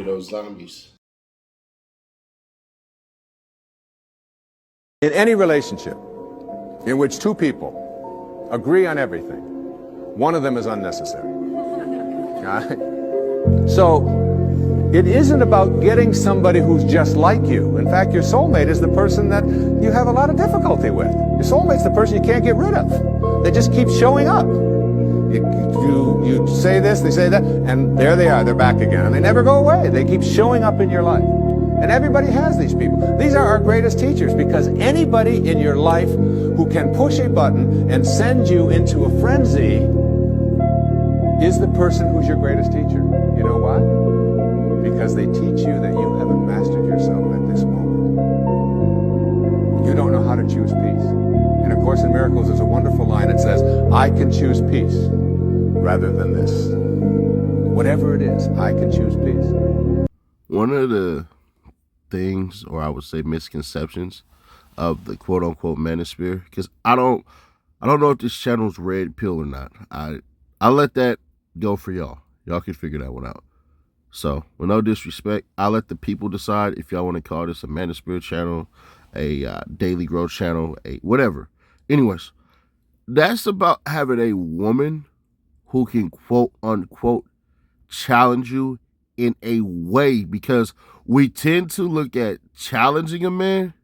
those zombies. In any relationship in which two people agree on everything, one of them is unnecessary. All right? So it isn't about getting somebody who's just like you. In fact, your soulmate is the person that you have a lot of difficulty with. Your soulmate's the person you can't get rid of. They just keep showing up. You say this, they say that, and there they are, they're back again. And they never go away. They keep showing up in your life. And everybody has these people. These are our greatest teachers, because anybody in your life who can push a button and send you into a frenzy is the person who's your greatest teacher. You know why? Because they teach you that you haven't mastered yourself at this moment. You don't know how to choose peace. In A Course in Miracles, there's a wonderful line that says, I can choose peace rather than this. Whatever it is, I can choose peace. One of the things, or I would say misconceptions, of the quote-unquote manosphere, because I don't know if this channel's red pill or not. I'll let that go for y'all. Y'all can figure that one out. So, with no disrespect, I'll let the people decide if y'all want to call this a manosphere channel, a daily growth channel, a whatever. Anyways, that's about having a woman who can quote-unquote challenge you in a way, because we tend to look at challenging a man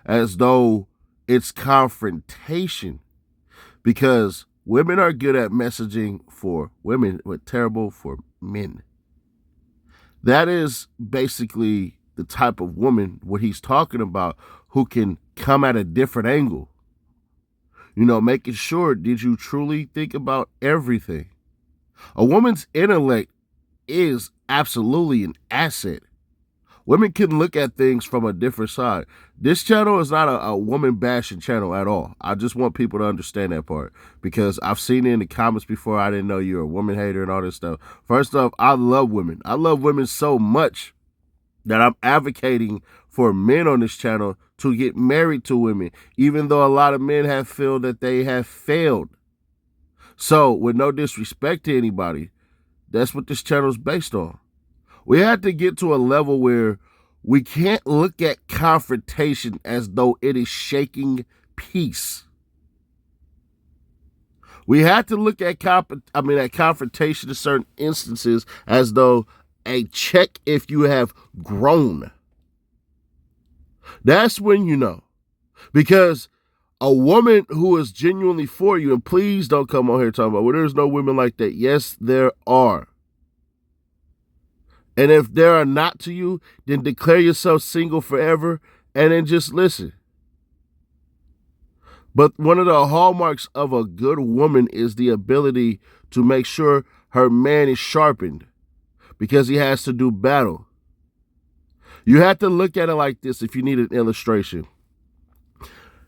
as though it's confrontation, because women are good at messaging for women, but terrible for men. That is basically the type of woman, what he's talking about, who can come at a different angle. You know, making sure, did you truly think about everything? A woman's intellect is absolutely an asset. Women can look at things from a different side. This channel is not a woman bashing channel at all. I just want people to understand that part, because I've seen it in the comments before. I didn't know you're a woman hater and all this stuff. First off, I love women. I love women so much that I'm advocating for men on this channel to get married to women, even though a lot of men have felt that they have failed. So, with no disrespect to anybody, that's what this channel is based on. We had to get to a level where we can't look at confrontation as though it is shaking peace. We had to look at confrontation in certain instances as though a check if you have grown. That's when you know. Because a woman who is genuinely for you, and please don't come on here talking about, well, there's no women like that. Yes, there are. And if there are not to you, then declare yourself single forever and then just listen. But one of the hallmarks of a good woman is the ability to make sure her man is sharpened, because he has to do battle. You have to look at it like this if you need an illustration.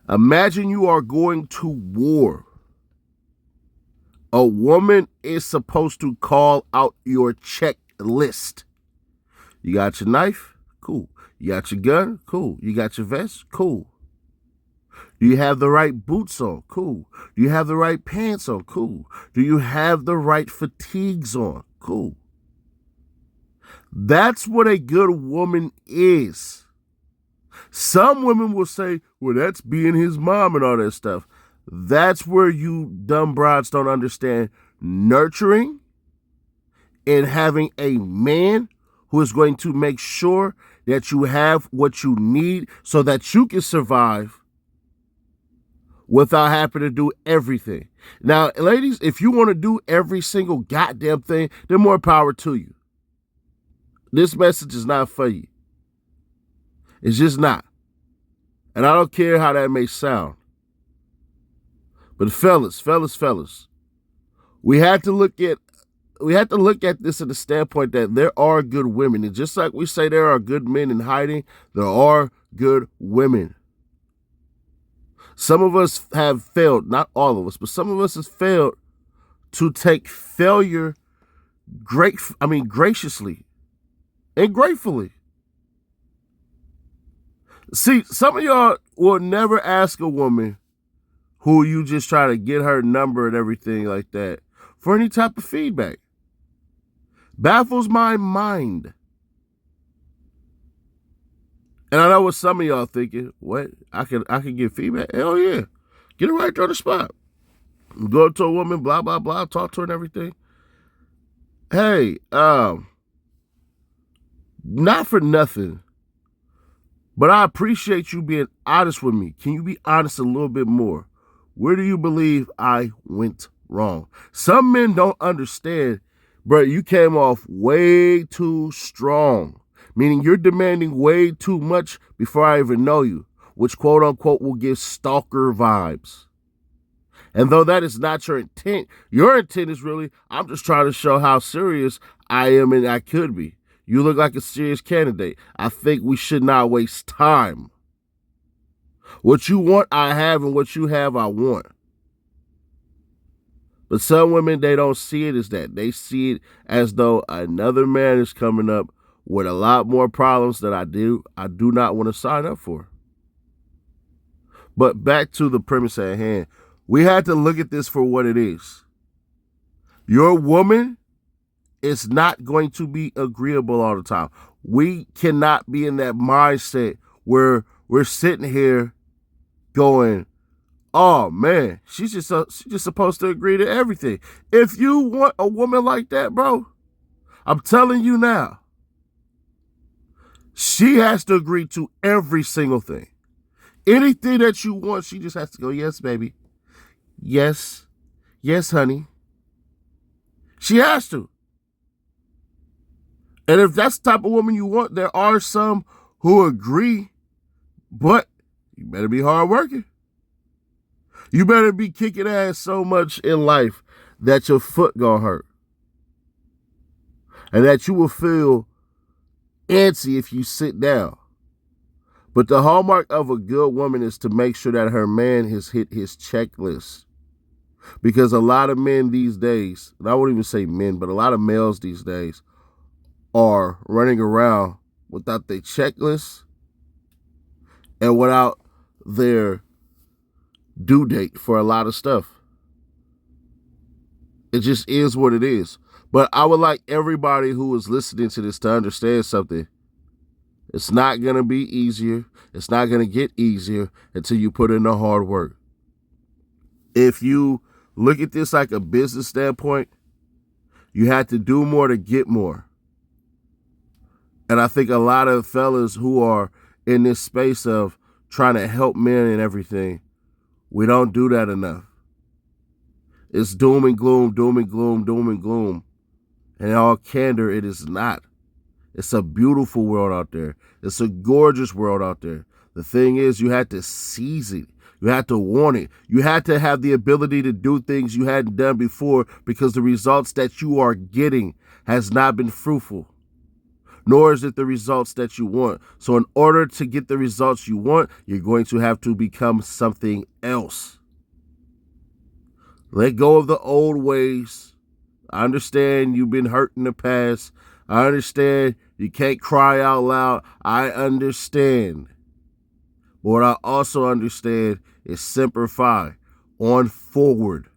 Imagine you are going to war. A woman is supposed to call out your checklist. You got your knife? Cool. You got your gun? Cool. You got your vest? Cool. Do you have the right boots on? Cool. Do you have the right pants on? Cool. Do you have the right fatigues on? Cool. That's what a good woman is. Some women will say, well, that's being his mom and all that stuff. That's where you dumb broads don't understand nurturing and having a man who is going to make sure that you have what you need so that you can survive without having to do everything. Now, ladies, if you want to do every single goddamn thing, then more power to you. This message is not for you. It's just not. And I don't care how that may sound. But fellas, we have to look at this in the standpoint that there are good women. And just like we say there are good men in hiding, there are good women. Some of us have failed, not all of us, but some of us have failed to take failure graciously and gratefully. See, some of y'all will never ask a woman who you just try to get her number and everything like that for any type of feedback. Baffles my mind. And I know what some of y'all thinking. What? I can get feedback? Hell yeah. Get it right there on the spot. Go up to a woman, blah, blah, blah, talk to her and everything. Hey, not for nothing, but I appreciate you being honest with me. Can you be honest a little bit more? Where do you believe I went wrong? Some men don't understand, bro. You came off way too strong, meaning you're demanding way too much before I even know you, which quote unquote will give stalker vibes. And though that is not your intent is really, I'm just trying to show how serious I am and I could be. You look like a serious candidate. I think we should not waste time. What you want, I have, and what you have, I want. But some women, they don't see it as that. They see it as though another man is coming up with a lot more problems that I do not want to sign up for. But back to the premise at hand, we had to look at this for what it is. Your woman is not going to be agreeable all the time. We cannot be in that mindset where we're sitting here going, oh man, she's just supposed to agree to everything. If you want a woman like that, bro, I'm telling you now, she has to agree to every single thing. Anything that you want, she just has to go, yes, baby. Yes. Yes, honey. She has to. And if that's the type of woman you want, there are some who agree, but you better be hardworking. You better be kicking ass so much in life that your foot gonna hurt. And that you will feel antsy if you sit down. But the hallmark of a good woman is to make sure that her man has hit his checklist. Because a lot of men these days, and I won't even say men, but a lot of males these days are running around without their checklist and without their due date for a lot of stuff. It just is what it is. But I would like everybody who is listening to this to understand something. It's not going to be easier. It's not going to get easier until you put in the hard work. If you look at this like a business standpoint, you have to do more to get more. And I think a lot of fellas who are in this space of trying to help men and everything, we don't do that enough. It's doom and gloom, doom and gloom, doom and gloom. And in all candor, it is not. It's a beautiful world out there. It's a gorgeous world out there. The thing is, you had to seize it. You had to want it. You had to have the ability to do things you hadn't done before because the results that you are getting has not been fruitful. Nor is it the results that you want. So in order to get the results you want, you're going to have to become something else. Let go of the old ways. I understand you've been hurt in the past. I understand you can't cry out loud. I understand. But what I also understand is simplify on forward.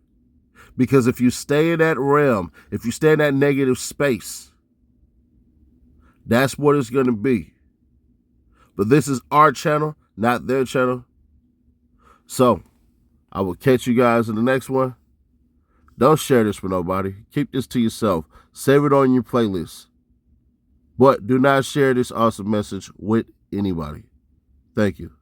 Because if you stay in that realm, if you stay in that negative space, that's what it's going to be. But this is our channel, not their channel. So I will catch you guys in the next one. Don't share this with nobody. Keep this to yourself. Save it on your playlist. But do not share this awesome message with anybody. Thank you.